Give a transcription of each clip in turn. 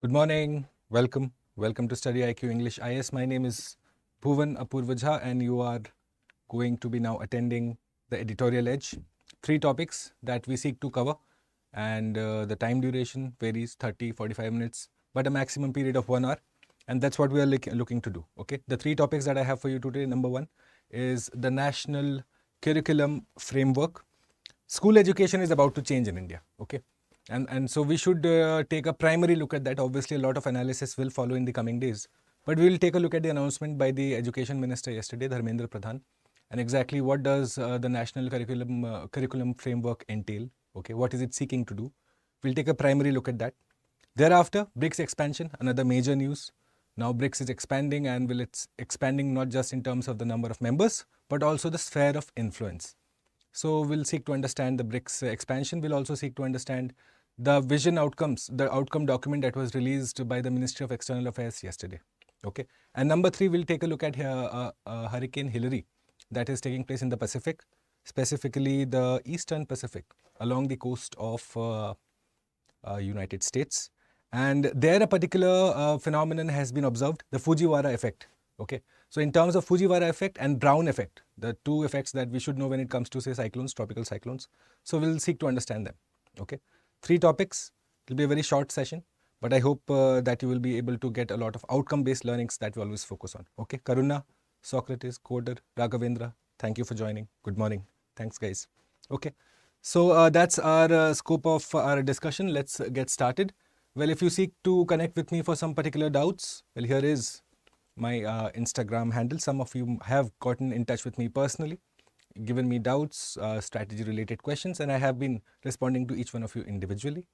Good morning. Welcome. Welcome to StudyIQ English IS. My name is Bhuvan Apurvajha and you are going to be now attending the editorial edge. 3 topics that we seek to cover and the time duration varies 30, 45 minutes but a maximum period of 1 hour, and that's what we are looking to do. Okay. The 3 topics that I have for you today. Number 1 is the national curriculum framework. School education is about to change in India. Okay. And so we should take a primary look at that. Obviously, a lot of analysis will follow in the coming days. But we will take a look at the announcement by the Education Minister yesterday, Dharmendra Pradhan, and exactly what does the national curriculum framework entail. Okay, what is it seeking to do? We'll take a primary look at that. Thereafter, BRICS expansion, another major news. Now BRICS is expanding, and it's expanding not just in terms of the number of members, but also the sphere of influence. So we'll seek to understand the BRICS expansion. We'll also seek to understand the vision outcomes, the outcome document that was released by the Ministry of External Affairs yesterday. Okay. And number 3, we'll take a look at Hurricane Hillary that is taking place in the Pacific, specifically the Eastern Pacific along the coast of United States. And there a particular phenomenon has been observed, the Fujiwara effect. Okay. So in terms of Fujiwara effect and Brown effect, the 2 effects that we should know when it comes to, say, cyclones, tropical cyclones. So we'll seek to understand them. Okay. 3 topics. It will be a very short session, but I hope that you will be able to get a lot of outcome-based learnings that we always focus on. Okay. Karuna, Socrates, Coder, Raghavendra, thank you for joining. Good morning. Thanks, guys. Okay. So that's our scope of our discussion. Let's get started. Well, if you seek to connect with me for some particular doubts, well, here is my Instagram handle. Some of you have gotten in touch with me personally, given me doubts, strategy related questions, and I have been responding to each one of you individually.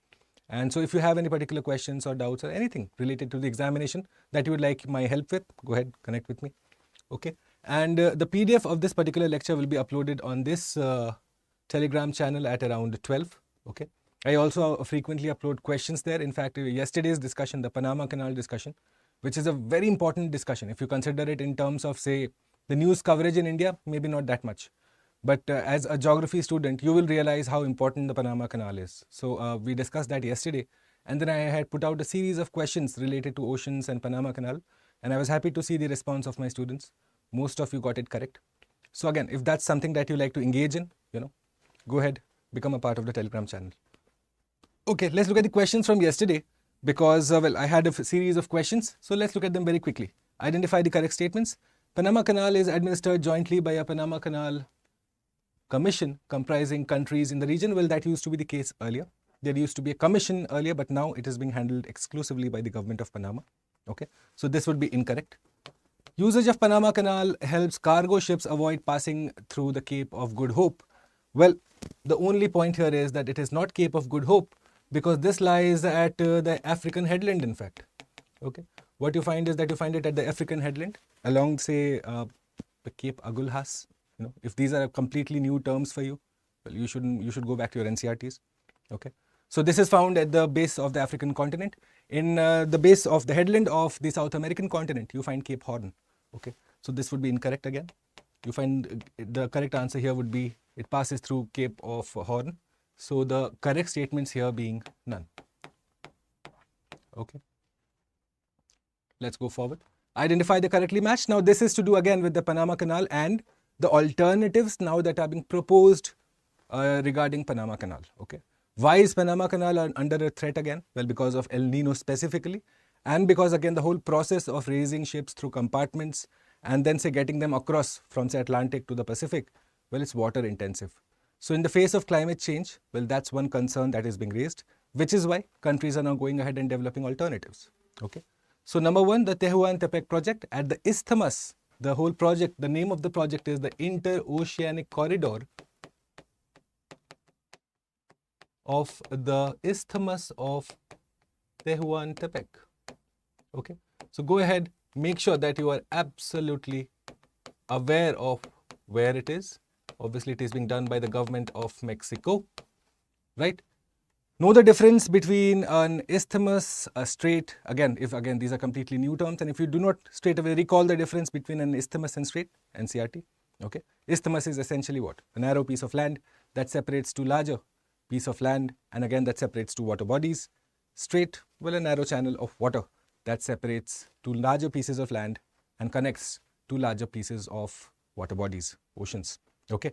And so if you have any particular questions or doubts or anything related to the examination that you would like my help with, go ahead, connect with me. Okay. And the PDF of this particular lecture will be uploaded on this Telegram channel at around 12. Okay. I also frequently upload questions there. In fact, yesterday's discussion, the Panama Canal discussion, which is a very important discussion. If you consider it in terms of, say, the news coverage in India, maybe not that much. But as a geography student, you will realize how important the Panama Canal is. So we discussed that yesterday. And then I had put out a series of questions related to oceans and Panama Canal. And I was happy to see the response of my students. Most of you got it correct. So again, if that's something that you like to engage in, go ahead, become a part of the Telegram channel. Okay, let's look at the questions from yesterday. Because, well, I had a series of questions. So let's look at them very quickly. Identify the correct statements. Panama Canal is administered jointly by a Panama Canal Commission comprising countries in the region. Well, that used to be the case earlier. There used to be a commission earlier, but now it is being handled exclusively by the government of Panama. Okay, so this would be incorrect. Usage of Panama Canal helps cargo ships avoid passing through the Cape of Good Hope. Well, the only point here is that it is not Cape of Good Hope, because this lies at the African headland, in fact. Okay, what you find is that you find it at the African headland along, say, the Cape Agulhas. If these are completely new terms for you, well, you should go back to your NCRTs. Okay, so this is found at the base of the African continent. In the base of the headland of the South American continent, you find Cape Horn. Okay, so this would be incorrect again. You find the correct answer here would be it passes through Cape of Horn. So the correct statements here being none. Okay. Let's go forward. Identify the correctly matched. Now this is to do again with the Panama Canal and the alternatives now that are being proposed regarding Panama Canal. Okay. Why is Panama Canal under a threat again? Well, because of El Nino specifically, and because again the whole process of raising ships through compartments and then, say, getting them across from, say, Atlantic to the Pacific, well, it's water intensive. So in the face of climate change, well, that's one concern that is being raised, which is why countries are now going ahead and developing alternatives. Okay. So number 1, the Tehuantepec project at the isthmus. The whole project, the name of the project is the Interoceanic Corridor of the Isthmus of Tehuantepec. Okay. So go ahead, make sure that you are absolutely aware of where it is. Obviously, it is being done by the government of Mexico, right? Know the difference between an isthmus, a strait. Again, these are completely new terms, and if you do not straight away recall the difference between an isthmus and strait, NCRT, okay? Isthmus is essentially what? A narrow piece of land that separates two larger piece of land, and again that separates two water bodies. Strait, well, a narrow channel of water that separates two larger pieces of land and connects two larger pieces of water bodies, oceans. Okay,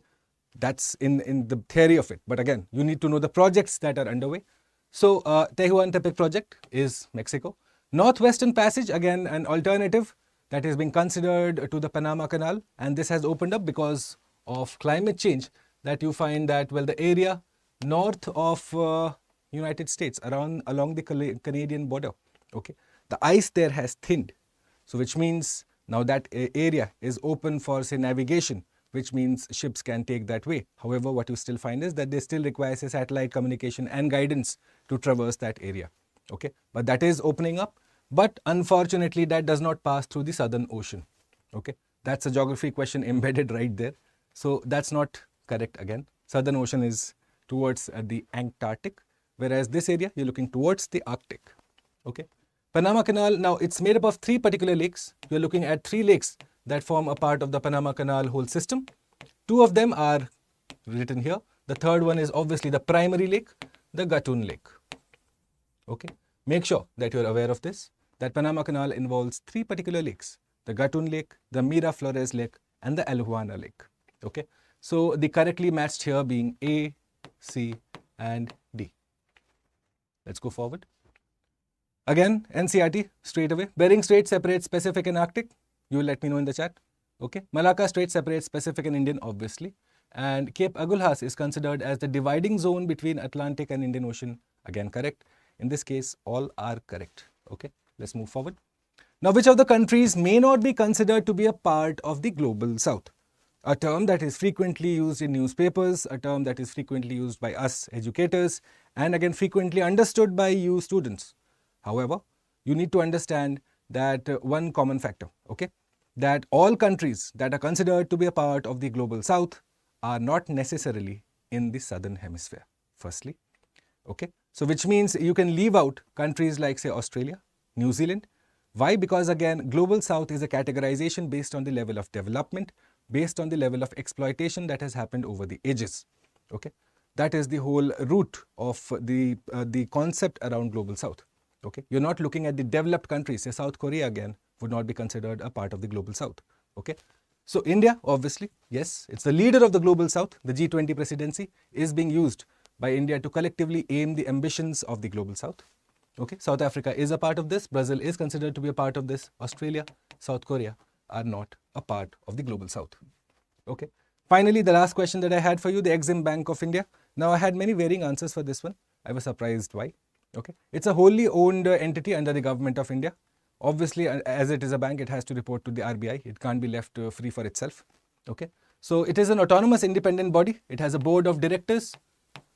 that's in the theory of it. But again, you need to know the projects that are underway. So Tehuantepec project is Mexico. Northwestern Passage, again, an alternative that is being considered to the Panama Canal. And this has opened up because of climate change, that you find that, well, the area north of United States, along the Canadian border, okay, the ice there has thinned. So which means now that area is open for, say, navigation, which means ships can take that way. However, what you still find is that they still require, say, satellite communication and guidance to traverse that area. Okay, but that is opening up. But unfortunately, that does not pass through the Southern Ocean. Okay, that's a geography question embedded right there. So that's not correct again. Southern Ocean is towards the Antarctic, whereas this area, you're looking towards the Arctic. Okay, Panama Canal, now it's made up of three particular lakes. You're looking at three lakes that form a part of the Panama Canal whole system. Two of them are written here. The third one is obviously the primary lake, the Gatun Lake. Okay, make sure that you're aware of this, that Panama Canal involves three particular lakes: the Gatun Lake, the Miraflores Lake, and the Alhuana Lake. Okay, so the correctly matched here being A, C, and D. Let's go forward. Again, NCERT straight away. Bering Strait separates Pacific and Arctic. You will let me know in the chat. Okay, Malacca Strait separates Pacific and Indian, obviously. And Cape Agulhas is considered as the dividing zone between Atlantic and Indian Ocean. Again, correct. In this case, all are correct. Okay, let's move forward. Now, which of the countries may not be considered to be a part of the Global South? A term that is frequently used in newspapers, a term that is frequently used by us educators, and again frequently understood by you students. However, you need to understand that one common factor, okay, that all countries that are considered to be a part of the Global South are not necessarily in the Southern Hemisphere, firstly. Okay, so which means you can leave out countries like, say, Australia, New Zealand. Why? Because again, Global South is a categorization based on the level of development, based on the level of exploitation that has happened over the ages. Okay, that is the whole root of the concept around Global South. Okay, you're not looking at the developed countries. Say South Korea again would not be considered a part of the Global South. Okay, so India, obviously, yes, it's the leader of the Global South. The G20 presidency is being used by India to collectively aim the ambitions of the Global South. Okay, South Africa is a part of this. Brazil is considered to be a part of this. Australia, South Korea are not a part of the Global South. Okay, finally, the last question that I had for you, the Exim Bank of India. Now, I had many varying answers for this one. I was surprised why. Okay, it's a wholly owned entity under the government of India. Obviously, as it is a bank, it has to report to the RBI. It can't be left free for itself. Okay, so it is an autonomous independent body. It has a board of directors,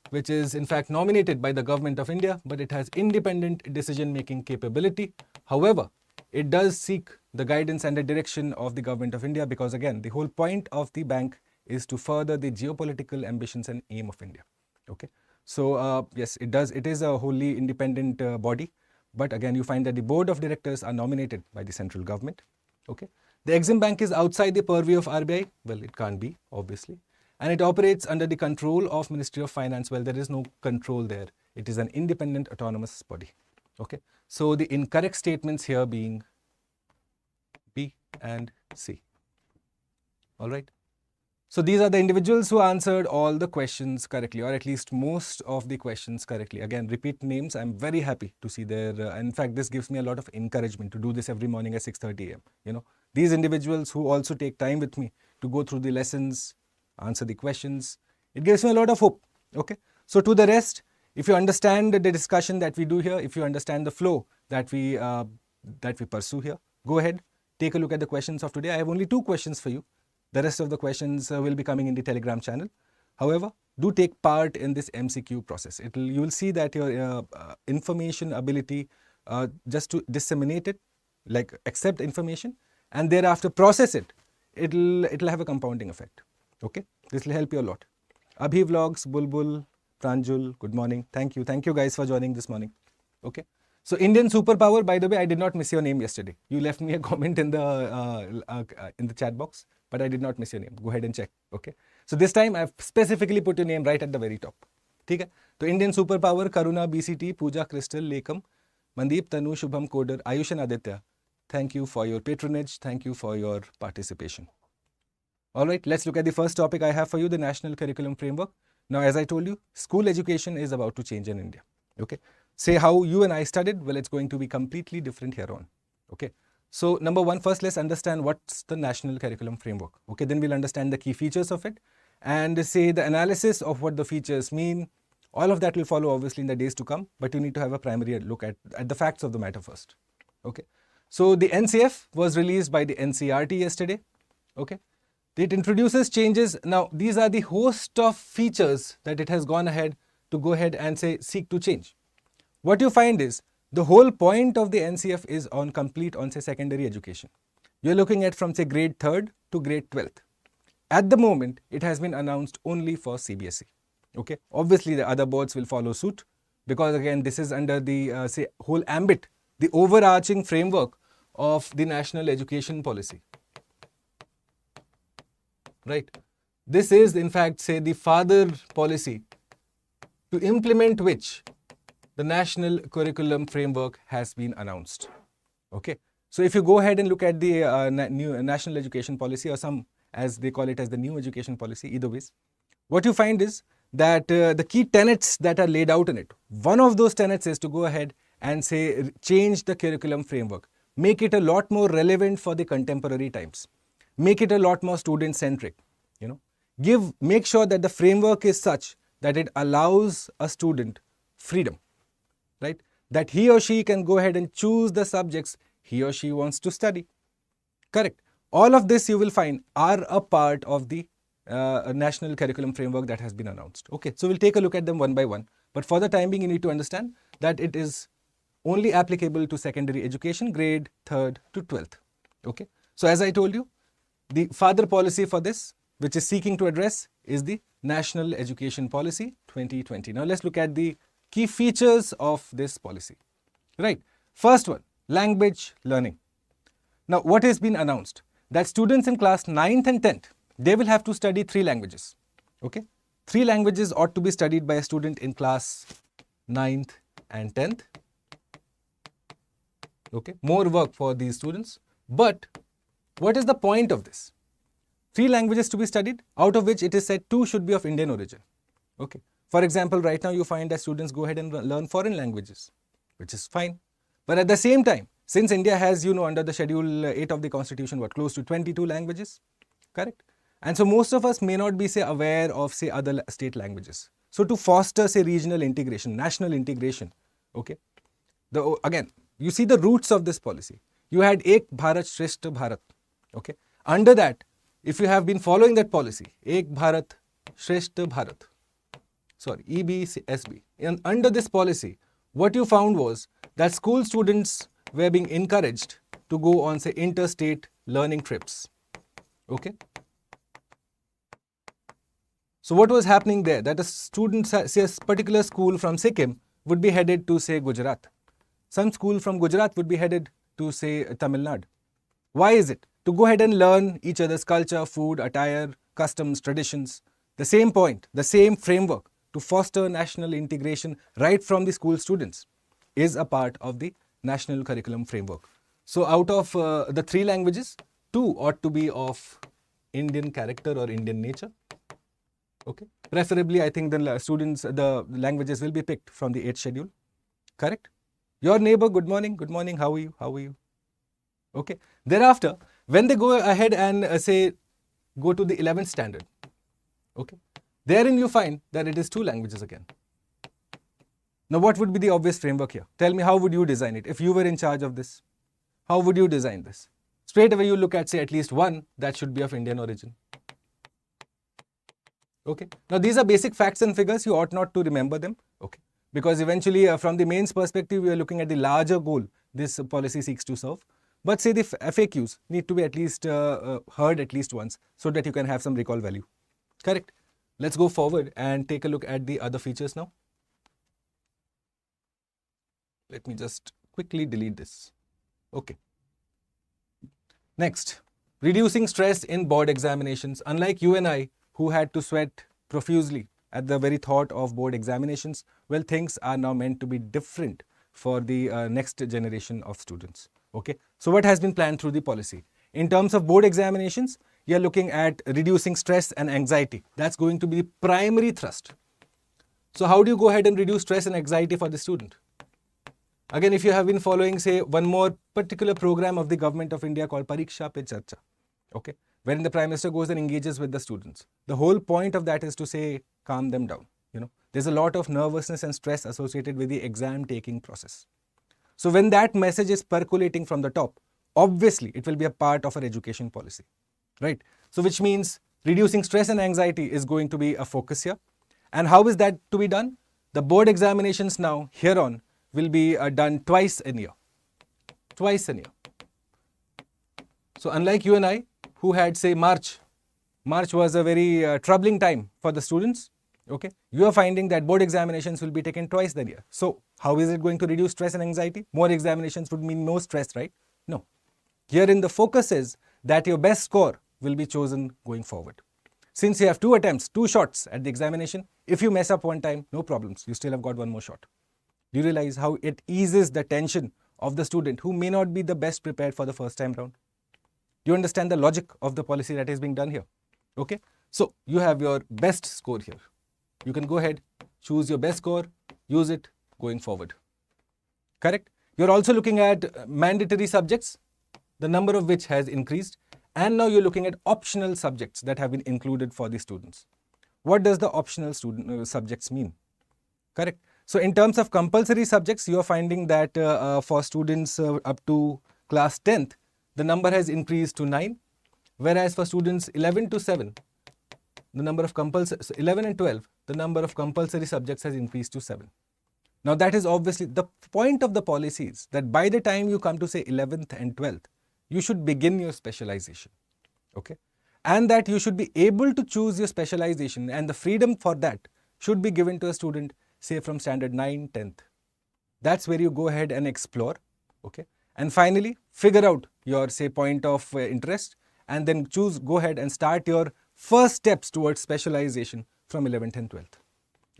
which is in fact nominated by the government of India, but it has independent decision-making capability. However, it does seek the guidance and the direction of the government of India, because again, the whole point of the bank is to further the geopolitical ambitions and aim of India. Okay, so yes, it does. It is a wholly independent body, but again, you find that the board of directors are nominated by the central government. Okay, the Exim Bank is outside the purview of RBI. Well, it can't be, obviously. And it operates under the control of Ministry of Finance. Well, there is no control there. It is an independent autonomous body. Okay, so the incorrect statements here being B and C. All right. So these are the individuals who answered all the questions correctly, or at least most of the questions correctly. Again, repeat names. I'm very happy to see their, in fact, this gives me a lot of encouragement to do this every morning at 6:30 a.m. You know, these individuals who also take time with me to go through the lessons, answer the questions, it gives me a lot of hope. Okay, so to the rest, if you understand the discussion that we do here, if you understand the flow that we pursue here, go ahead, take a look at the questions of today. I have only 2 questions for you. The rest of the questions will be coming in the Telegram channel. However, do take part in this MCQ process. You will see that your information ability, just to disseminate it, like accept information and thereafter process it, it'll have a compounding effect. Okay, this will help you a lot. Abhi Vlogs, Bulbul, Pranjul, good morning. Thank you guys for joining this morning. Okay, so Indian superpower, by the way, I did not miss your name yesterday. You left me a comment in the chat box, but I did not miss your name. Go ahead and check. Okay, so this time I've specifically put your name right at the very top. Okay, तो Indian super power Karuna, BCT, Puja, crystal, लेकम, Mandeep, Tanu, Shubham, Coder, Ayush and Aditya, thank you for your patronage. Thank you for your participation. All right, let's look at the first topic I have for you, the National Curriculum Framework. Now, as I told you, school education is about to change in India. Okay, say how you and I studied, well, it's going to be completely different here on. Okay, so number one, first let's understand what's the National Curriculum Framework. Okay, then we'll understand the key features of it and say the analysis of what the features mean. All of that will follow obviously in the days to come, but you need to have a primary look at the facts of the matter first. Okay, so the NCF was released by the NCRT yesterday. Okay, it introduces changes. Now, these are the host of features that it has gone ahead to go ahead and say seek to change. What you find is the whole point of the NCF is on complete on say secondary education. You're looking at from say grade 3rd to grade 12th. At the moment, it has been announced only for CBSE. Okay, obviously the other boards will follow suit because again this is under the say whole ambit, the overarching framework of the national education policy. Right, this is in fact say the father policy to implement which the national curriculum framework has been announced. Okay, so if you go ahead and look at the new national education policy, or some as they call it as the new education policy, either ways, what you find is that the key tenets that are laid out in it, one of those tenets is to go ahead and say change the curriculum framework, make it a lot more relevant for the contemporary times, make it a lot more student centric, you know, make sure that the framework is such that it allows a student freedom, right, that he or she can go ahead and choose the subjects he or she wants to study. Correct. All of this you will find are a part of the national curriculum framework that has been announced. Okay, so we'll take a look at them one by one. But for the time being, you need to understand that it is only applicable to secondary education, grade 3rd to 12th. Okay, so as I told you, the father policy for this, which is seeking to address, is the National Education Policy 2020. Now let's look at the key features of this policy. Right, first one, language learning. Now what has been announced? That students in class 9th and 10th, they will have to study 3 languages. Okay, 3 languages ought to be studied by a student in class 9th and 10th. Okay, more work for these students. But what is the point of this? 3 languages to be studied, out of which it is said 2 should be of Indian origin. Okay, for example, right now you find that students go ahead and learn foreign languages, which is fine. But at the same time, since India has, you know, under the Schedule 8 of the Constitution, what, close to 22 languages, correct? And so most of us may not be, say, aware of, say, other state languages. So to foster, say, regional integration, national integration, okay? Again, you see the roots of this policy. You had Ek Bharat Shrestha Bharat, okay? Under that, if you have been following that policy, Ek Bharat Shrestha Bharat, sorry, EBSB, and under this policy, what you found was that school students were being encouraged to go on, say, interstate learning trips, okay? So what was happening there? That a student, say a particular school from Sikkim would be headed to, say, Gujarat. Some school from Gujarat would be headed to, say, Tamil Nadu. Why is it? To go ahead and learn each other's culture, food, attire, customs, traditions. The same point, the same framework to foster national integration right from the school students is a part of the national curriculum framework. So out of the 3 languages, 2 ought to be of Indian character or Indian nature. Okay, preferably I think the languages will be picked from the 8th schedule, correct? Your neighbor, good morning, how are you? Okay, thereafter, when they go ahead and say, go to the 11th standard, okay, therein you find that it is 2 languages again. Now what would be the obvious framework here? Tell me, how would you design it? If you were in charge of this, how would you design this? Straight away you look at, say, at least 1 that should be of Indian origin. Okay, now these are basic facts and figures, you ought not to remember them, okay, because eventually from the mains perspective, we are looking at the larger goal this policy seeks to serve. But say the FAQs need to be at least heard at least once so that you can have some recall value, correct? Let's go forward and take a look at the other features now. Let me just quickly delete this. Okay. Next, reducing stress in board examinations. Unlike you and I, who had to sweat profusely at the very thought of board examinations, well, things are now meant to be different for the next generation of students. Okay, so what has been planned through the policy? In terms of board examinations, you are looking at reducing stress and anxiety. That's going to be the primary thrust. So how do you go ahead and reduce stress and anxiety for the student? Again, if you have been following, say, one more particular program of the government of India called Pariksha Pe Charcha, okay, wherein the Prime Minister goes and engages with the students. The whole point of that is to say, calm them down. There's a lot of nervousness and stress associated with the exam taking process. So when that message is percolating from the top, obviously it will be a part of our education policy, right? So which means reducing stress and anxiety is going to be a focus here. And how is that to be done? The board examinations now, here on, will be done twice a year. Twice a year. So unlike you and I, who had, say, March was a very troubling time for the students, okay, you are finding that board examinations will be taken twice the year. So how is it going to reduce stress and anxiety? More examinations would mean no stress, right? No. Herein the focus is that your best score will be chosen going forward. Since you have 2 attempts, 2 shots at the examination, if you mess up one time, no problems. You still have got one more shot. Do you realize how it eases the tension of the student who may not be the best prepared for the first time round? Do you understand the logic of the policy that is being done here? Okay, so you have your best score here. You can go ahead, choose your best score, use it going forward. Correct? You're also looking at mandatory subjects, the number of which has increased, and now you're looking at optional subjects that have been included for the students. What does the optional subjects mean? Correct? So in terms of compulsory subjects, you are finding that for students up to class 10th, the number has increased to 9, whereas for students 11 to 7, the number of 11 and 12, the number of compulsory subjects has increased to 7. Now that is obviously the point of the policy is that by the time you come to say 11th and 12th, you should begin your specialization, okay? And that you should be able to choose your specialization, and the freedom for that should be given to a student, say from standard 9, 10th. That's where you go ahead and explore, okay? And finally, figure out your, say, point of interest, and then go ahead and start your first steps towards specialization from 11th and 12th,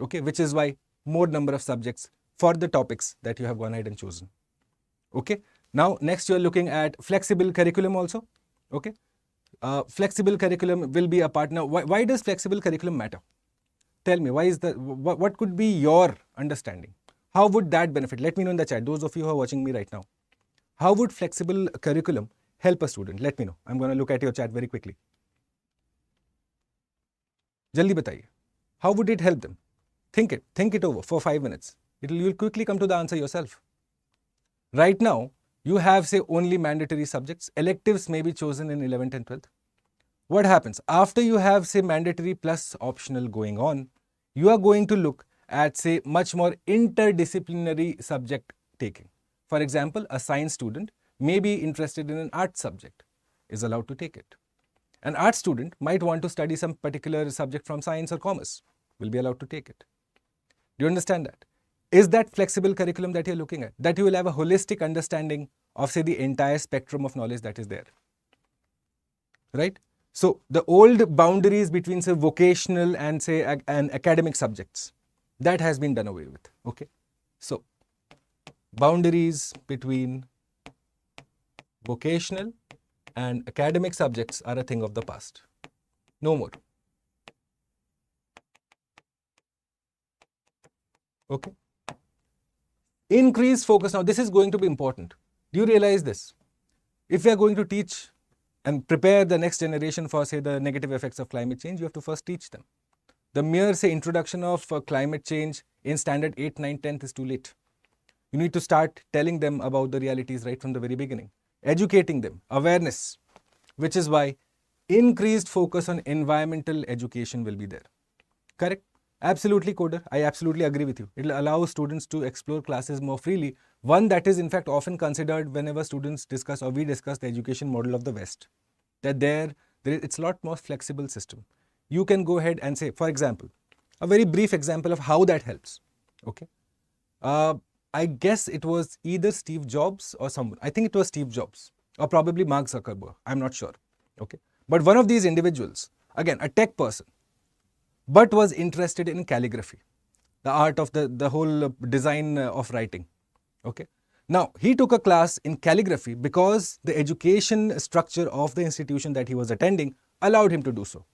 okay? Which is why more number of subjects for the topics that you have gone ahead and chosen, okay? Now, next you are looking at flexible curriculum also, okay? Flexible curriculum will be a part. Now, why does flexible curriculum matter? Tell me, why is that? What could be your understanding? How would that benefit? Let me know in the chat, those of you who are watching me right now. How would flexible curriculum help a student? Let me know. I'm going to look at your chat very quickly. Jaldi bataiye. How would it help them? Think it over for 5 minutes. You'll quickly come to the answer yourself. Right now, you have, say, only mandatory subjects. Electives may be chosen in 11th and 12th. What happens? After you have, say, mandatory plus optional going on, you are going to look at, say, much more interdisciplinary subject taking. For example, a science student may be interested in an art subject, is allowed to take it. An art student might want to study some particular subject from science or commerce, will be allowed to take it. Do you understand that? Is that flexible curriculum that you're looking at? That you will have a holistic understanding of, say, the entire spectrum of knowledge that is there. Right? So, the old boundaries between, say, vocational and, say, and academic subjects, that has been done away with. Okay? So, boundaries between vocational and academic subjects are a thing of the past. No more. Okay? Increased focus. Now, this is going to be important. Do you realize this? If we are going to teach and prepare the next generation for, say, the negative effects of climate change, you have to first teach them. The mere, say, introduction of climate change in standard 8, 9, 10th is too late. You need to start telling them about the realities right from the very beginning. Educating them, awareness, which is why increased focus on environmental education will be there. Correct? Absolutely, Coder. I absolutely agree with you. It will allow students to explore classes more freely. One that is in fact often considered whenever students discuss or we discuss the education model of the West. That it's a lot more flexible system. You can go ahead and say, for example, a very brief example of how that helps. Okay. I guess it was either Steve Jobs or someone. I think it was Steve Jobs or probably Mark Zuckerberg. I'm not sure. Okay. But one of these individuals, again, a tech person, but was interested in calligraphy, the art of the whole design of writing. Okay. Now, he took a class in calligraphy because the education structure of the institution that he was attending allowed him to do so.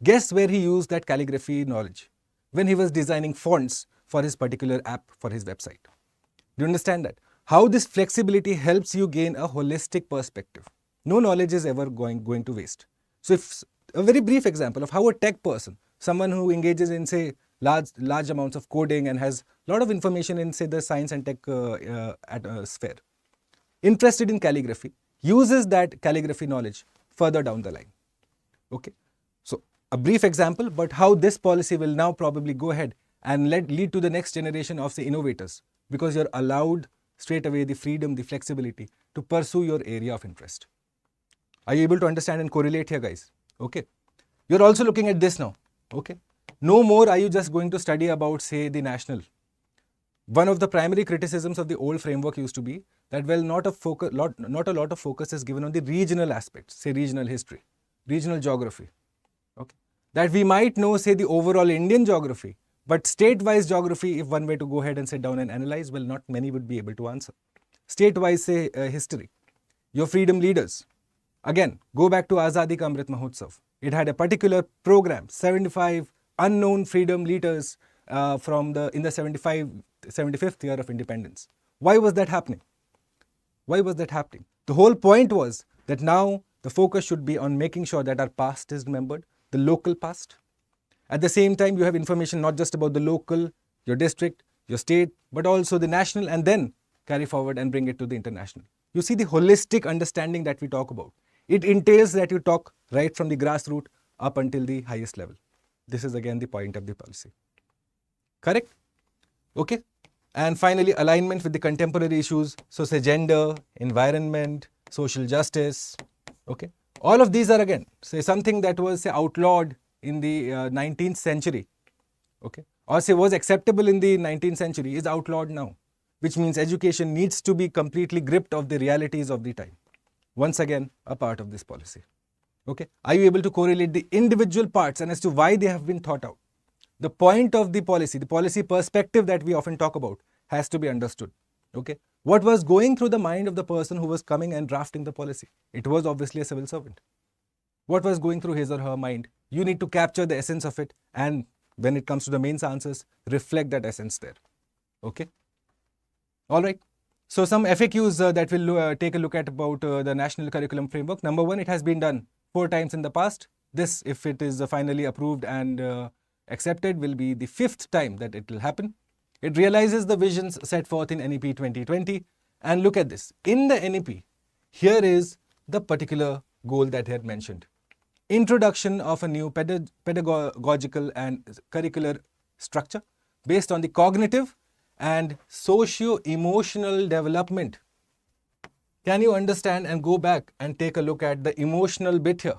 Guess where he used that calligraphy knowledge? When he was designing fonts for his particular app for his website. Do you understand that? How this flexibility helps you gain a holistic perspective. No knowledge is ever going to waste. So, if a very brief example of how a tech person, someone who engages in, say, large amounts of coding and has a lot of information in, say, the science and tech sphere, interested in calligraphy, uses that calligraphy knowledge further down the line. Okay. So, a brief example, but how this policy will now probably go ahead and lead to the next generation of, say, innovators, because you're allowed straight away the freedom, the flexibility to pursue your area of interest. Are you able to understand and correlate here, guys? Okay. You're also looking at this now. Okay. No more are you just going to study about, say, the national. One of the primary criticisms of the old framework used to be that, well, not a lot of focus is given on the regional aspects, say regional history, regional geography. Okay. That we might know, say, the overall Indian geography, but state-wise geography, if one were to go ahead and sit down and analyze, well, not many would be able to answer. State-wise, say, history, your freedom leaders. Again, go back to Azadi Ka Amrit Mahotsav. It had a particular program, 75 unknown freedom leaders in the 75th year of independence. Why was that happening? Why was that happening? The whole point was that now the focus should be on making sure that our past is remembered, the local past. At the same time, you have information not just about the local, your district, your state, but also the national, and then carry forward and bring it to the international. You see the holistic understanding that we talk about. It entails that you talk right from the grassroots up until the highest level. This is again the point of the policy. Correct? Okay. And finally, alignment with the contemporary issues. So, say gender, environment, social justice. Okay. All of these are again, say something that was, say, outlawed in the 19th century. Okay. Or say was acceptable in the 19th century is outlawed now. Which means education needs to be completely gripped of the realities of the time. Once again, a part of this policy. Okay. Are you able to correlate the individual parts and as to why they have been thought out? The point of the policy perspective that we often talk about has to be understood. Okay. What was going through the mind of the person who was coming and drafting the policy? It was obviously a civil servant. What was going through his or her mind? You need to capture the essence of it, and when it comes to the main answers, reflect that essence there. Okay. All right. So some FAQs that we'll take a look at about the National Curriculum Framework. Number one, it has been done 4 times in the past. This, if it is finally approved and accepted, will be the 5th time that it will happen. It realizes the visions set forth in NEP 2020. And look at this. In the NEP, here is the particular goal that I had mentioned. Introduction of a new pedagogical and curricular structure based on the cognitive and socio-emotional development. Can you understand and go back and take a look at the emotional bit here?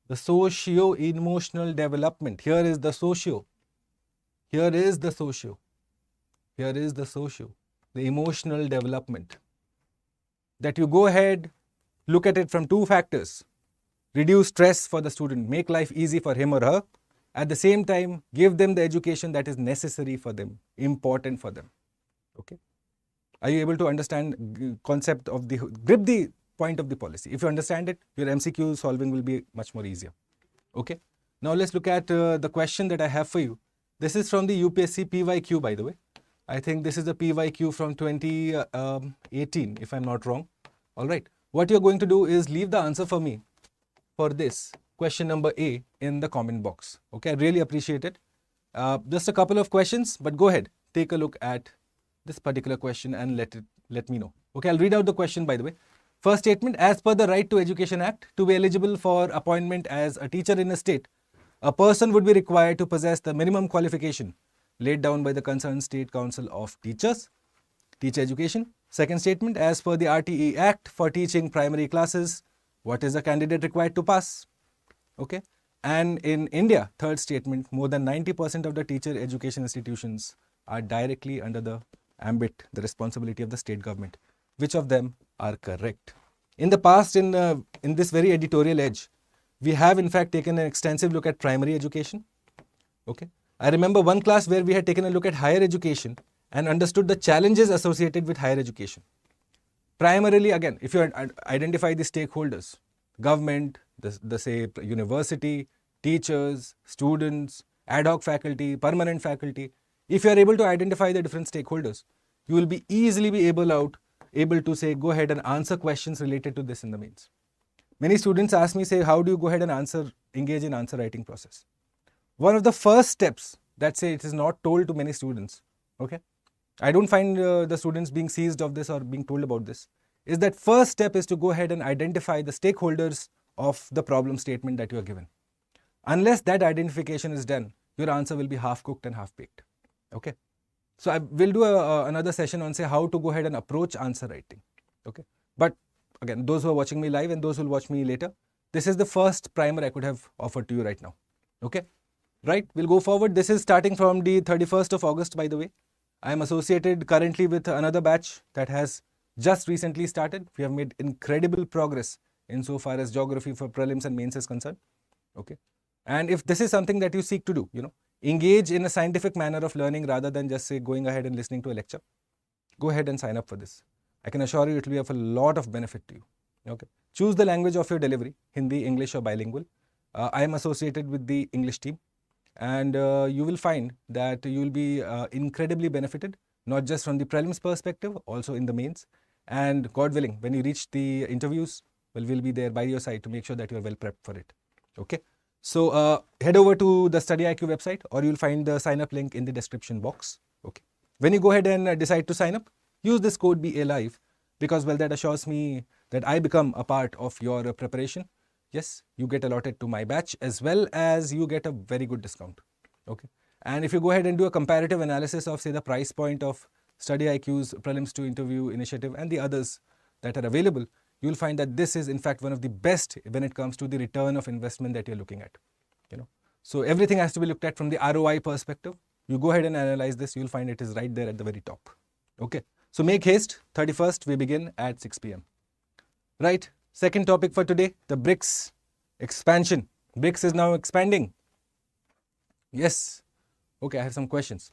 The socio-emotional development. Here is the socio. Here is the socio. Here is the socio. The emotional development. That you go ahead, look at it from 2 factors. Reduce stress for the student, make life easy for him or her. At the same time, give them the education that is necessary for them, important for them. Okay. Are you able to understand concept of grip the point of the policy? If you understand it, your MCQ solving will be much more easier. Okay. Now let's look at the question that I have for you. This is from the UPSC PYQ, by the way. I think this is the PYQ from 2018, if I'm not wrong. All right. What you're going to do is leave the answer for me for this question number A in the comment box. Okay, I really appreciate it. Just a couple of questions, but go ahead, take a look at this particular question and let me know. Okay, I'll read out the question, by the way. First statement, as per the Right to Education Act, to be eligible for appointment as a teacher in a state, a person would be required to possess the minimum qualification laid down by the concerned State Council of Teachers, Teacher Education. Second statement, as per the RTE Act for teaching primary classes, what is a candidate required to pass? Okay. And in India, third statement, more than 90% of the teacher education institutions are directly under the ambit, the responsibility of the state government. Which of them are correct? In the past, in this very editorial edge, we have in fact taken an extensive look at primary education. Okay. I remember one class where we had taken a look at higher education and understood the challenges associated with higher education. Primarily, again, if you identify the stakeholders, government, the say university, teachers, students, ad hoc faculty, permanent faculty, if you are able to identify the different stakeholders, you will be easily be able to say go ahead and answer questions related to this in the mains. Many students ask me, say, how do you go ahead and engage in answer writing process? One of the first steps that say it is not told to many students, okay, I don't find the students being seized of this or being told about this, is that first step is to go ahead and identify the stakeholders of the problem statement that you are given. Unless that identification is done, your answer will be half cooked and half baked. Okay. So I will do another session on say how to go ahead and approach answer writing. Okay. But again, those who are watching me live and those who will watch me later, this is the first primer I could have offered to you right now. Okay. Right. We'll go forward. This is starting from the 31st of August, by the way. I am associated currently with another batch that has just recently started. We have made incredible progress insofar as geography for prelims and mains is concerned. Okay. And if this is something that you seek to do, engage in a scientific manner of learning rather than just say going ahead and listening to a lecture, go ahead and sign up for this. I can assure you it will be of a lot of benefit to you. Okay. Choose the language of your delivery, Hindi, English or bilingual. I am associated with the English team. And you will find that you will be incredibly benefited, not just from the prelims perspective, also in the mains. And God willing, when you reach the interviews, we'll be there by your side to make sure that you are well prepped for it. Okay. So head over to the StudyIQ website, or you'll find the sign up link in the description box. Okay. When you go ahead and decide to sign up, use this code BALIVE because, well, that assures me that I become a part of your preparation. Yes, you get allotted to my batch as well as you get a very good discount. Okay. And if you go ahead and do a comparative analysis of say the price point of StudyIQ's Prelims to Interview initiative and the others that are available, you will find that this is in fact one of the best when it comes to the return of investment that you're looking at. So everything has to be looked at from the ROI perspective. You go ahead and analyze this, you'll find it is right there at the very top. Okay. So make haste, 31st we begin at 6 p.m. Right. Second topic for today, the BRICS expansion. BRICS is now expanding. Yes. Okay, I have some questions.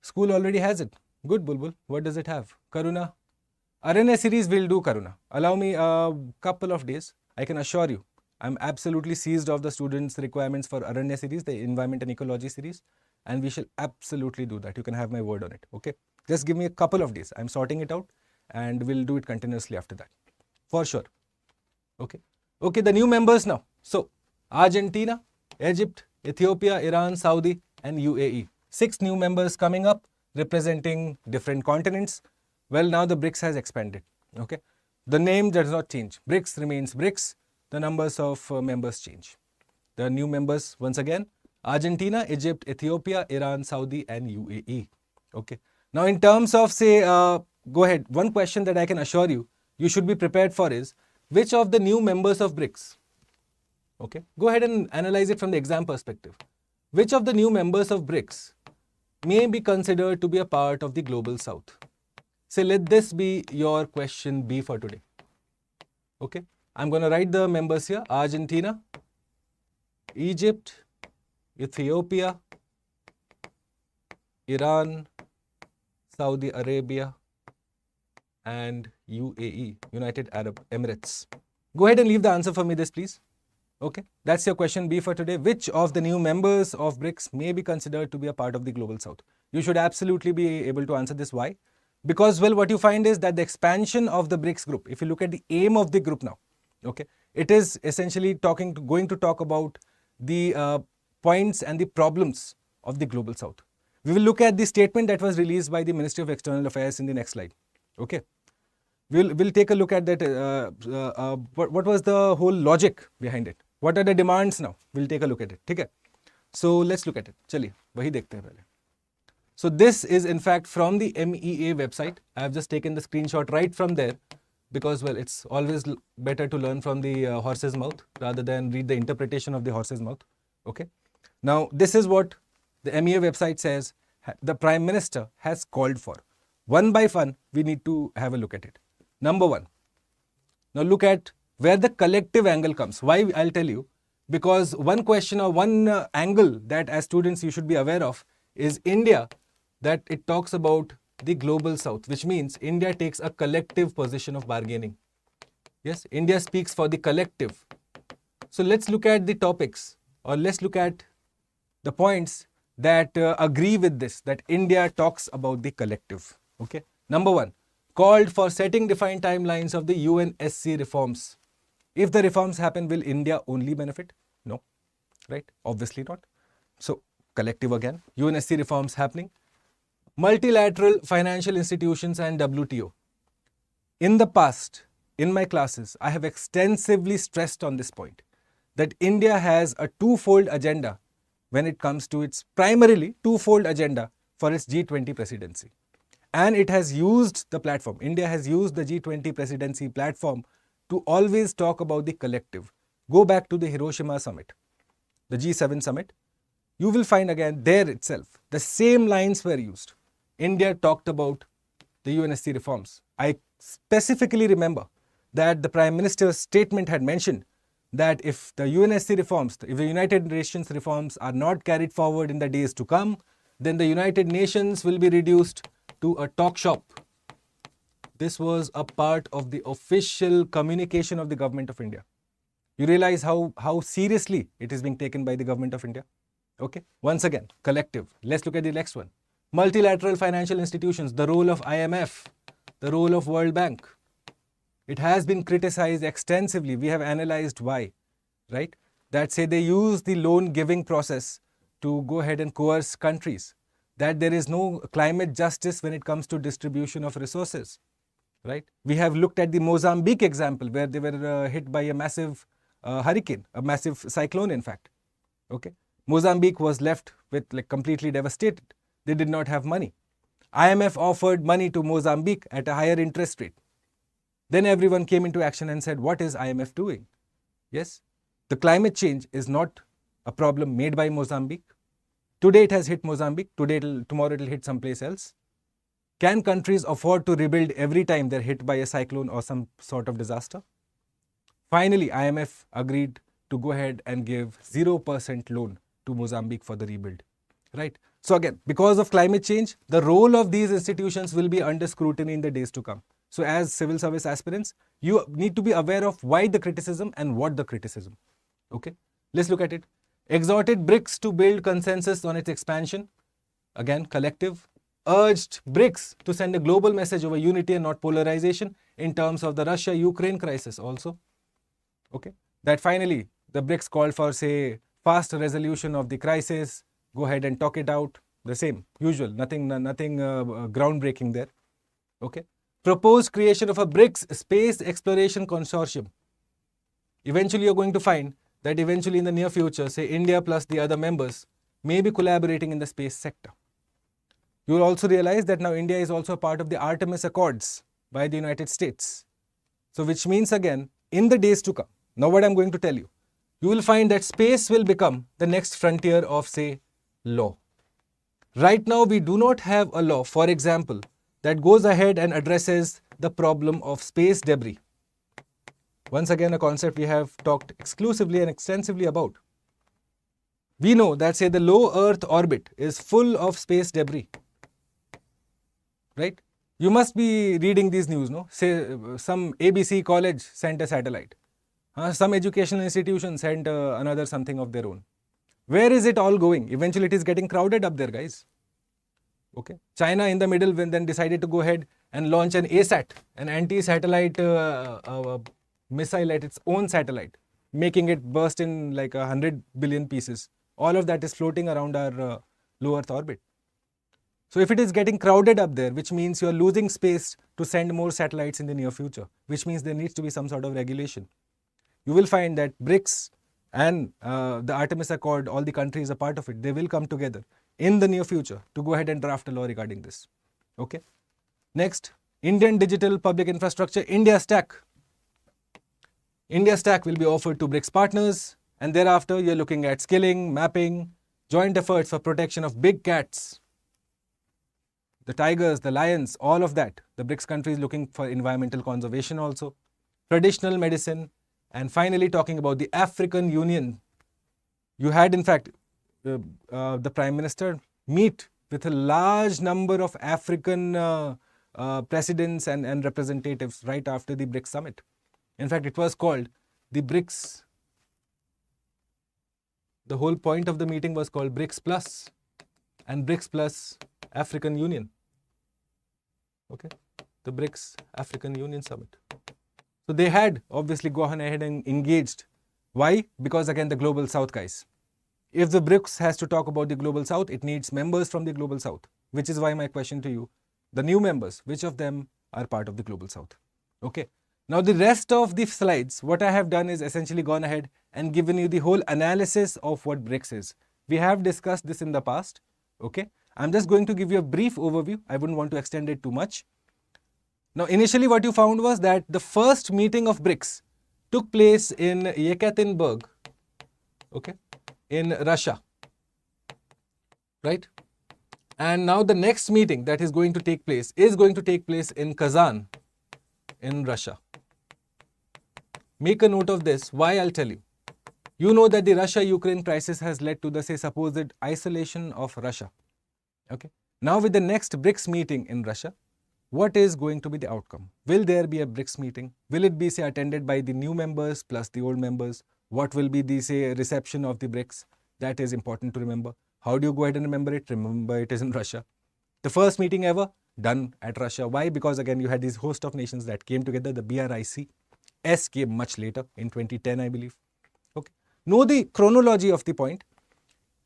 School already has it. Good, Bulbul. What does it have? Karuna. RNA series will do, Karuna. Allow me a couple of days. I can assure you, I'm absolutely seized of the students' requirements for RNA series, the environment and ecology series, and we shall absolutely do that. You can have my word on it. Okay. Just give me a couple of days. I'm sorting it out. And we'll do it continuously after that, for sure. Okay. Okay, the new members now. So, Argentina, Egypt, Ethiopia, Iran, Saudi and UAE. 6 new members coming up representing different continents. Well, now the BRICS has expanded. Okay. The name does not change. BRICS remains BRICS. The numbers of members change. The new members, once again, Argentina, Egypt, Ethiopia, Iran, Saudi and UAE. Okay. Now, in terms of say, go ahead. One question that I can assure you, you should be prepared for is, which of the new members of BRICS? Okay. Go ahead and analyze it from the exam perspective. Which of the new members of BRICS may be considered to be a part of the global south? Say, let this be your question B for today. Okay. I'm going to write the members here. Argentina, Egypt, Ethiopia, Iran, Saudi Arabia, and UAE, United Arab Emirates. Go ahead and leave the answer for me this, please. Okay, that's your question B for today. Which of the new members of BRICS may be considered to be a part of the global south? You should absolutely be able to answer this. Why? Because, well, what you find is that the expansion of the BRICS group, if you look at the aim of the group now, okay, it is essentially going to talk about the points and the problems of the global south. We will look at the statement that was released by the Ministry of External Affairs in the next slide. Okay. We'll take a look at that. What was the whole logic behind it? What are the demands now? We'll take a look at it. Okay. So let's look at it. Chaliye, wahi dekhte hain pehle. So this is in fact from the MEA website. I have just taken the screenshot right from there because, well, it's always better to learn from the horse's mouth rather than read the interpretation of the horse's mouth. Okay. Now, this is what the MEA website says the Prime Minister has called for. One by one, we need to have a look at it. Number one, now look at where the collective angle comes. Why? I'll tell you. because one question or one angle that as students you should be aware of is India, that it talks about the global south, which means India takes a collective position of bargaining. Yes, India speaks for the collective. So let's look at the topics, or let's look at the points that agree with this, that India talks about the collective. Okay. Number one, called for setting defined timelines of the UNSC reforms. If the reforms happen, will India only benefit? No, right? Obviously not. So collective again, UNSC reforms happening. Multilateral financial institutions and WTO. In the past, in my classes, I have extensively stressed on this point, that India has a twofold agenda when it comes to its primarily twofold agenda for its G20 presidency. And it has used the platform. India has used the G20 presidency platform to always talk about the collective. Go back to the Hiroshima summit, the G7 summit. You will find again there itself, the same lines were used. India talked about the UNSC reforms. I specifically remember that the Prime Minister's statement had mentioned that if the UNSC reforms, if the United Nations reforms are not carried forward in the days to come, then the United Nations will be reduced to a talk shop. This was a part of the official communication of the government of India. You realize how seriously it is being taken by the government of India. Okay. Once again, collective. Let's look at the next one. Multilateral financial institutions, the role of IMF, the role of World Bank. It has been criticized extensively. We have analyzed why, right? That say they use the loan giving process to go ahead and coerce countries. That there is no climate justice when it comes to distribution of resources, right? We have looked at the Mozambique example where they were hit by a massive hurricane, a massive cyclone in fact, okay? Mozambique was left with like completely devastated. They did not have money. IMF offered money to Mozambique at a higher interest rate. Then everyone came into action and said, what is IMF doing? Yes, the climate change is not a problem made by Mozambique. Today it has hit Mozambique, tomorrow it will hit someplace else. Can countries afford to rebuild every time they're hit by a cyclone or some sort of disaster? Finally, IMF agreed to go ahead and give 0% loan to Mozambique for the rebuild, right? So again, because of climate change, the role of these institutions will be under scrutiny in the days to come. So as civil service aspirants, you need to be aware of why the criticism and what the criticism. Okay, let's look at it. Exhorted BRICS to build consensus on its expansion. Again, collective. Urged BRICS to send a global message over unity and not polarization in terms of the Russia-Ukraine crisis also. Okay, that finally the BRICS called for, say, fast resolution of the crisis. Go ahead and talk it out. The same, usual, nothing groundbreaking there. Okay. Proposed creation of a BRICS Space Exploration Consortium. Eventually, you're going to find that eventually in the near future, say India plus the other members may be collaborating in the space sector. You will also realize that now India is also a part of the Artemis Accords by the United States. So which means again, in the days to come, now what I'm going to tell you, you will find that space will become the next frontier of, say, law. Right now, we do not have a law, for example, that goes ahead and addresses the problem of space debris. Once again, a concept we have talked exclusively and extensively about. We know that, say, the low Earth orbit is full of space debris, right? You must be reading these news, no? Say, some ABC college sent a satellite. Some educational institution sent another something of their own. Where is it all going? Eventually, it is getting crowded up there, guys. Okay. China in the middle then decided to go ahead and launch an ASAT, an anti-satellite missile at its own satellite, making it burst in like 100 billion pieces. All of that is floating around our low Earth orbit. So if it is getting crowded up there, which means you are losing space to send more satellites in the near future, which means there needs to be some sort of regulation. You will find that BRICS and the Artemis Accord, all the countries are part of it. They will come together in the near future to go ahead and draft a law regarding this. Okay. Next, Indian Digital Public Infrastructure, India Stack. India Stack will be offered to BRICS partners, and thereafter you're looking at skilling, mapping, joint efforts for protection of big cats, the tigers, the lions, all of that. The BRICS countries looking for environmental conservation also, traditional medicine, and finally talking about the African Union You had, in fact, the Prime Minister meet with a large number of African presidents and representatives right after the BRICS summit. In fact, it was called the BRICS. The whole point of the meeting was called BRICS Plus and BRICS Plus African Union. Okay, the BRICS African Union Summit. So they had obviously gone ahead and engaged. Why? Because again, the Global South guys. If the BRICS has to talk about the Global South, it needs members from the Global South, which is why my question to you, the new members, which of them are part of the Global South? Okay. Now the rest of the slides, what I have done is essentially gone ahead and given you the whole analysis of what BRICS is. We have discussed this in the past. Okay. I'm just going to give you a brief overview. I wouldn't want to extend it too much. Now initially what you found was that the first meeting of BRICS took place in Yekaterinburg, okay, in Russia, right? And now the next meeting that is going to take place in Kazan in Russia. Make a note of this. Why? I'll tell you. You know that the Russia-Ukraine crisis has led to the, say, supposed isolation of Russia. Okay. Now with the next BRICS meeting in Russia, what is going to be the outcome? Will there be a BRICS meeting? Will it be, say, attended by the new members plus the old members? What will be the, say, reception of the BRICS? That is important to remember. How do you go ahead and remember it? Remember it is in Russia. The first meeting ever done at Russia. Why? Because again, you had these host of nations that came together. The BRIC. S came much later in 2010, I believe. Okay. Know the chronology of the point.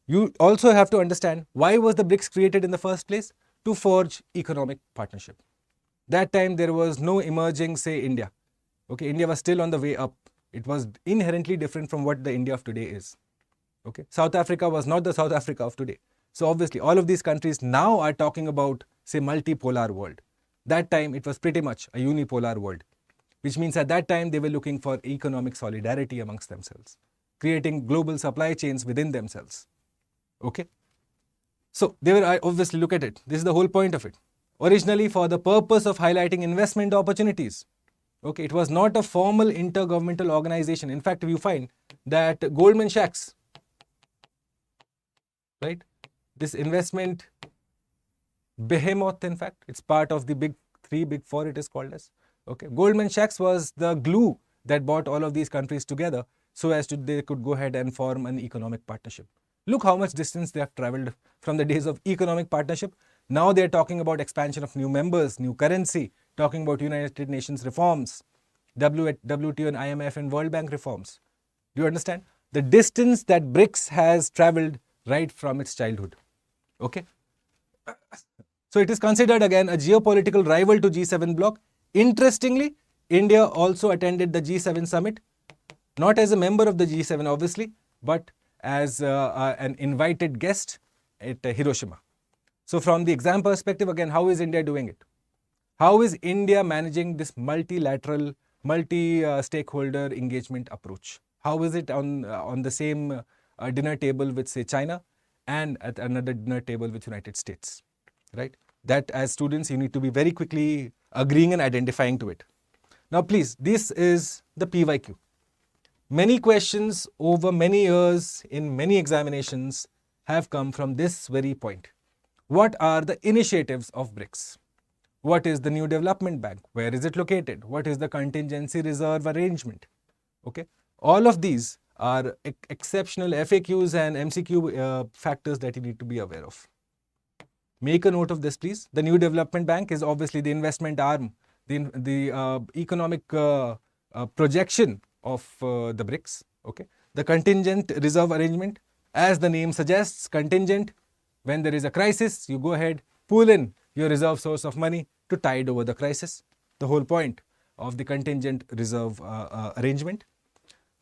You also have to understand why was the BRICS created in the first place? To forge economic partnership. That time there was no emerging, say, India. Okay, India was still on the way up. It was inherently different from what the India of today is. Okay, South Africa was not the South Africa of today. So obviously all of these countries now are talking about, say, multipolar world. That time it was pretty much a unipolar world, which means at that time they were looking for economic solidarity amongst themselves, creating global supply chains within themselves. Okay. So they were, obviously, look at it. This is the whole point of it. Originally for the purpose of highlighting investment opportunities. Okay, it was not a formal intergovernmental organization. In fact, you find that Goldman Sachs, right, this investment behemoth, in fact, it's part of the big three, big four it is called as. Okay, Goldman Sachs was the glue that brought all of these countries together so as to they could go ahead and form an economic partnership. Look how much distance they have traveled from the days of economic partnership. Now they're talking about expansion of new members, new currency, talking about United Nations reforms, WTO and IMF and World Bank reforms. Do you understand? The distance that BRICS has traveled right from its childhood. Okay. So it is considered again a geopolitical rival to G7 bloc. Interestingly, India also attended the G7 summit, not as a member of the G7 obviously, but as an invited guest at Hiroshima. So from the exam perspective, again, how is India doing it? How is India managing this multilateral, multi-stakeholder engagement approach? How is it on the same dinner table with, say, China and at another dinner table with United States, right? That as students, you need to be very quickly agreeing and identifying to it. Now, please, this is the PYQ. Many questions over many years in many examinations have come from this very point. What are the initiatives of BRICS? What is the New Development Bank? Where is it located? What is the contingency reserve arrangement? Okay, all of these are exceptional FAQs and MCQ factors that you need to be aware of. Make a note of this, please. The New Development Bank is obviously the investment arm, the economic projection of the BRICS. Okay, the contingent reserve arrangement, as the name suggests, contingent. When there is a crisis, you go ahead, pull in your reserve source of money to tide over the crisis. The whole point of the contingent reserve arrangement.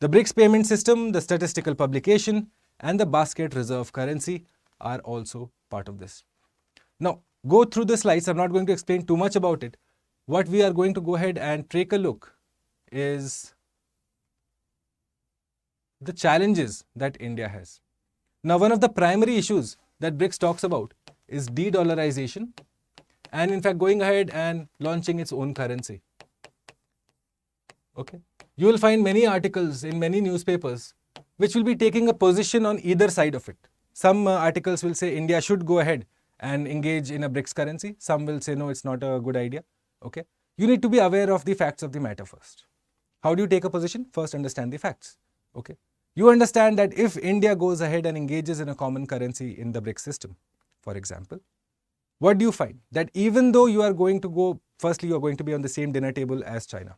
The BRICS payment system, the statistical publication, and the basket reserve currency are also part of this. Now, go through the slides. I'm not going to explain too much about it. What we are going to go ahead and take a look is the challenges that India has. Now, one of the primary issues that BRICS talks about is de-dollarization and in fact going ahead and launching its own currency. Okay. You will find many articles in many newspapers which will be taking a position on either side of it. Some articles will say India should go ahead and engage in a BRICS currency. Some will say no, it's not a good idea. Okay, you need to be aware of the facts of the matter first. How do you take a position? First, understand the facts. Okay, you understand that if India goes ahead and engages in a common currency in the BRICS system, for example, what do you find? That even though you are going to go, firstly, you are going to be on the same dinner table as China.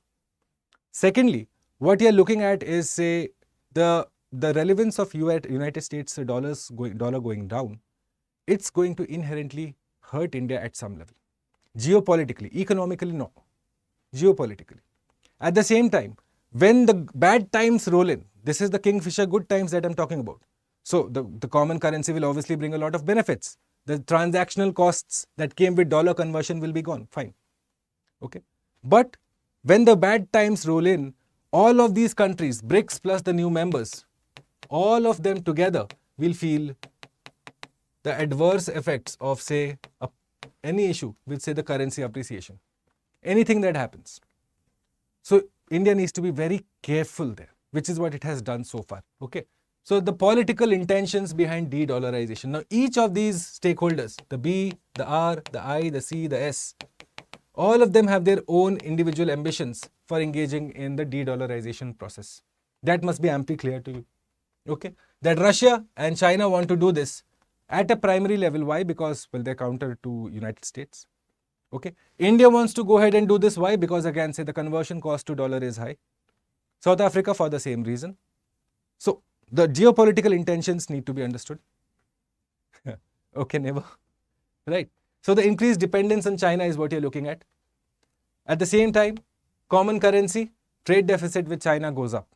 Secondly, what you are looking at is, say, the relevance of United States dollar going down. It's going to inherently hurt India at some level. Geopolitically, economically, no. Geopolitically. At the same time, when the bad times roll in, this is the Kingfisher good times that I'm talking about. So the common currency will obviously bring a lot of benefits. The transactional costs that came with dollar conversion will be gone. Fine. Okay. But when the bad times roll in, all of these countries, BRICS plus the new members, all of them together will feel the adverse effects of, say, any issue with, say, the currency appreciation. Anything that happens. So India needs to be very careful there, which is what it has done so far. Okay. So the political intentions behind de-dollarization. Now each of these stakeholders, the B, the R, the I, the C, the S, all of them have their own individual ambitions for engaging in the de-dollarization process. That must be amply clear to you. Okay. That Russia and China want to do this at a primary level. Why? Because, well, they're counter to United States. Okay. India wants to go ahead and do this. Why? Because again, say the conversion cost to dollar is high. South Africa for the same reason. So the geopolitical intentions need to be understood. Okay, never. Right. So the increased dependence on China is what you're looking at. At the same time, common currency, trade deficit with China goes up.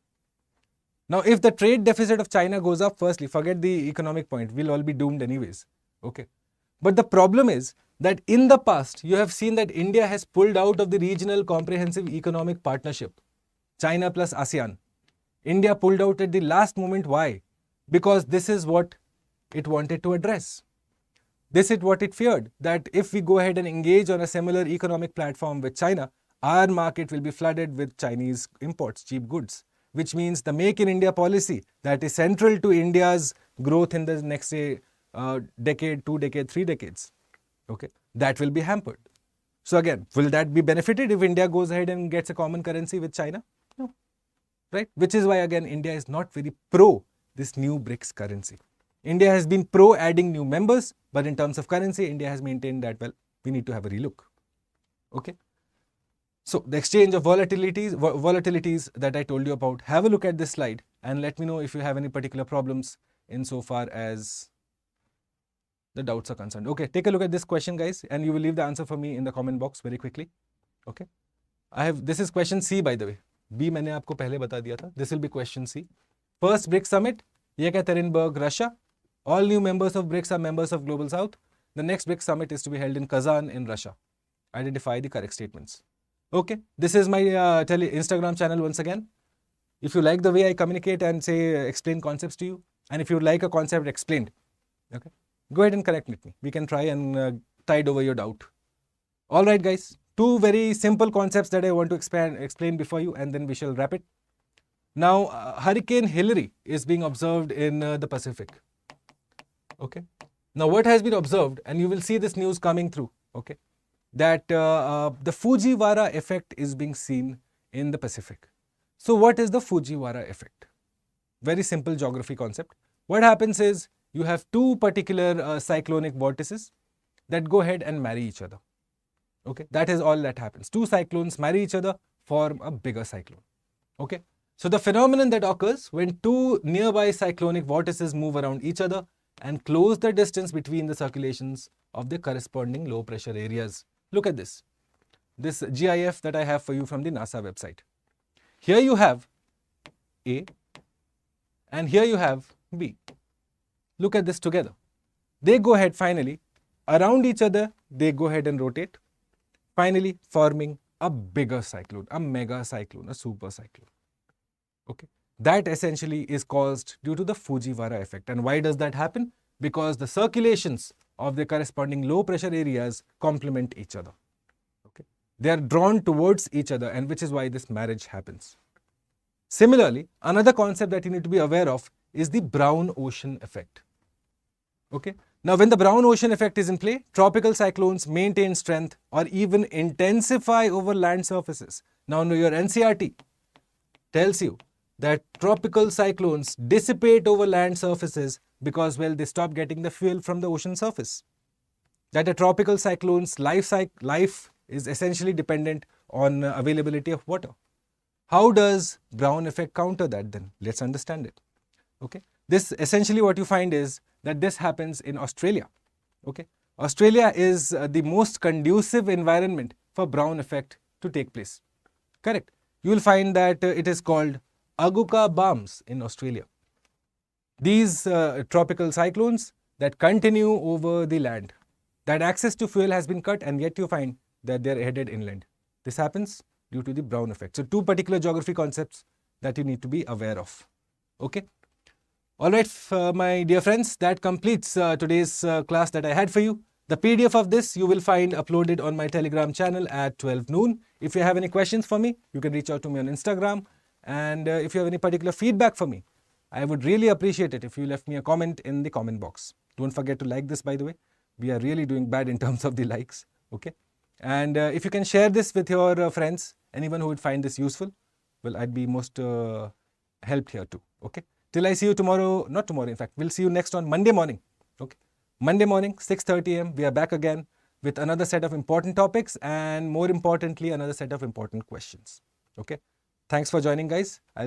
Now, if the trade deficit of China goes up, firstly, forget the economic point. We'll all be doomed anyways. Okay. But the problem is that in the past, you have seen that India has pulled out of the regional comprehensive economic partnership, China plus ASEAN. India pulled out at the last moment. Why? Because this is what it wanted to address. This is what it feared, that if we go ahead and engage on a similar economic platform with China, our market will be flooded with Chinese imports, cheap goods, which means the Make in India policy that is central to India's growth in the next, say, decade, 2 decades, 3 decades, okay, that will be hampered. So again, will that be benefited if India goes ahead and gets a common currency with China? No, right? Which is why, again, India is not very pro this new BRICS currency. India has been pro adding new members, but in terms of currency, India has maintained that, well, we need to have a relook. Okay. So the exchange of volatilities that I told you about, have a look at this slide and let me know if you have any particular problems insofar as the doubts are concerned. Okay, take a look at this question, guys, and you will leave the answer for me in the comment box very quickly. Okay. This is question C, by the way. B मैंने आपको पहले बता दिया था. This will be question C. First BRICS summit, Yekaterinburg, Russia. All new members of BRICS are members of Global South. The next BRICS summit is to be held in Kazan in Russia. Identify the correct statements. Okay, this is my Instagram channel once again. If you like the way I communicate and say explain concepts to you, and if you like a concept explained, okay, go ahead and connect with me. We can try and tide over your doubt. All right, guys. 2 very simple concepts that I want to explain before you, and then we shall wrap it. Now, Hurricane Hillary is being observed in the Pacific. Okay. Now, what has been observed, and you will see this news coming through, okay, that the Fujiwara effect is being seen in the Pacific. So, what is the Fujiwara effect? Very simple geography concept. What happens is you have 2 particular cyclonic vortices that go ahead and marry each other. Okay, that is all that happens. 2 cyclones marry each other, form a bigger cyclone. Okay. So the phenomenon that occurs when 2 nearby cyclonic vortices move around each other and close the distance between the circulations of the corresponding low pressure areas. Look at this. This GIF that I have for you from the NASA website. Here you have A and here you have B. Look at this together. They go ahead finally, around each other, they go ahead and rotate, finally forming a bigger cyclone, a mega cyclone, a super cyclone. Okay. That essentially is caused due to the Fujiwara effect. And why does that happen? Because the circulations of the corresponding low pressure areas complement each other. Okay. They are drawn towards each other, and which is why this marriage happens. Similarly, another concept that you need to be aware of is the brown ocean effect. Okay. Now, when the brown ocean effect is in play, tropical cyclones maintain strength or even intensify over land surfaces. Now, your NCERT tells you that tropical cyclones dissipate over land surfaces because, well, they stop getting the fuel from the ocean surface. That a tropical cyclone's life is essentially dependent on availability of water. How does brown effect counter that then? Let's understand it. Okay. This essentially what you find is that this happens in Australia. Okay. Australia is the most conducive environment for brown effect to take place. Correct. You will find that it is called Aguka Balms in Australia. These tropical cyclones that continue over the land, that access to fuel has been cut, and yet you find that they are headed inland. This happens due to the brown effect. So, two particular geography concepts that you need to be aware of. Okay. All right, my dear friends, that completes today's class that I had for you. The PDF of this you will find uploaded on my Telegram channel at 12 noon. If you have any questions for me, you can reach out to me on Instagram. And if you have any particular feedback for me, I would really appreciate it if you left me a comment in the comment box. Don't forget to like this, by the way. We are really doing bad in terms of the likes. Okay. And if you can share this with your friends, anyone who would find this useful, well, I'd be most helped here too. Okay. Till I see you tomorrow, not tomorrow, in fact, we'll see you next on Monday morning. Okay. Monday morning, 6:30 am, we are back again with another set of important topics and more importantly, another set of important questions. Okay. Thanks for joining, guys.